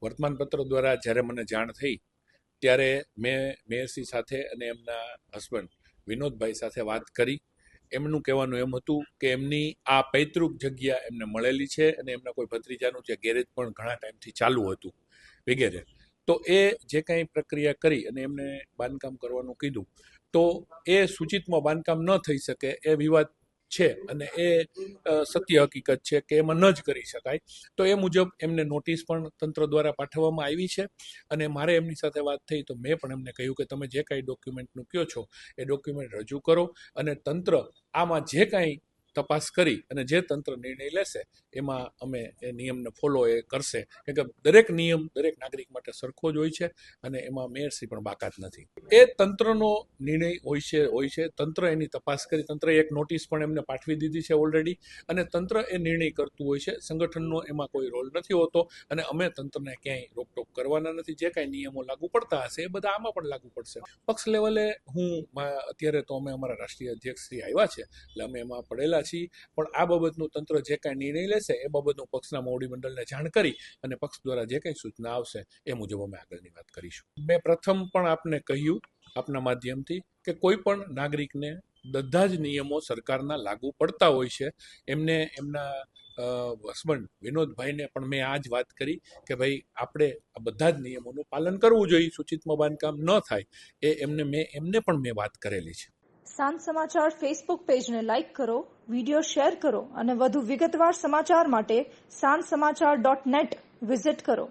વર્તમાનપત્ર દ્વારા જ્યારે મને જાણ થઈ ત્યારે મેં મેયરશ્રી સાથે અને એમના હસબન્ડ વિનોદભાઈ સાથે વાત કરી. એમનું કહેવાનું એમ હતું કે એમની આ પૈતૃક જગ્યા એમને મળેલી છે અને એમના કોઈ ભત્રીજાનું જે ગેરેજ પણ ઘણા ટાઈમથી ચાલુ હતું વગેરે. તો એ જે કાંઈ પ્રક્રિયા કરી અને એમને બાંધકામ કરવાનું કીધું તો એ સૂચિતમાં બાંધકામ ન થઈ શકે એ વિવાદ છે અને એ સત્ય હકીકત છે કે એમાં ન જ કરી શકાય. તો એ મુજબ એમને નોટિસ પણ તંત્ર દ્વારા પાઠવવામાં આવી છે અને મારે એમની સાથે વાત થઈ તો મેં પણ એમને કહ્યું કે તમે જે કાંઈ ડોક્યુમેન્ટનું કહો છો એ ડોક્યુમેન્ટ રજૂ કરો અને તંત્ર આમાં જે કાંઈ તપાસ કરી અને જે તંત્ર નિર્ણય લેશે એમાં અમે એ નિયમને ફોલો એ કરશે. કેમ કે દરેક નિયમ દરેક નાગરિક માટે સરખો જ હોય છે અને એમાં મેયરશ્રી પણ બાકાત નથી. એ તંત્રનો નિર્ણય હોય છે. તંત્ર એની તપાસ કરી, તંત્રએ એક નોટિસ પણ એમને પાઠવી દીધી છે ઓલરેડી અને તંત્ર એ નિર્ણય કરતું હોય છે. સંગઠનનો એમાં કોઈ રોલ નથી હોતો અને અમે તંત્રને ક્યાંય રોકટોક કરવાના નથી. જે કાંઈ નિયમો લાગુ પડતા હશે એ બધા આમાં પણ લાગુ પડશે. પક્ષ લેવલે અત્યારે તો અમે અમારા રાષ્ટ્રીય અધ્યક્ષ શ્રી આવ્યા છે એટલે અમે એમાં પડેલા છીએ, પણ આ બાબતનું તંત્ર જે કાંઈ નિર્ણય લેશે એ બાબતનું પક્ષના મોવડી મંડળને જાણ કરી અને પક્ષ દ્વારા જે કંઈ સૂચના આવશે એ મુજબ અમે આગળની વાત કરીશું. મેં પ્રથમ પણ આપને કહ્યું આપના માધ્યમથી કે કોઈ પણ નાગરિકને બધા જ નિયમો સરકારના લાગુ પડતા હોય છે. એમને એમના હસબન્ડ વિનોદભાઈને પણ મેં આ જ વાત કરી કે ભાઈ આપણે આ બધા જ નિયમોનું પાલન કરવું જોઈએ, સૂચિતમાં બાંધકામ ન થાય એ એમને પણ મેં વાત કરેલી છે. સાંજ સમાચાર ફેસબુક પેજને લાઇક કરો, વિડીયો શેર કરો અને વધુ વિગતવાર સમાચાર માટે sanssamachar.net વિઝિટ કરો.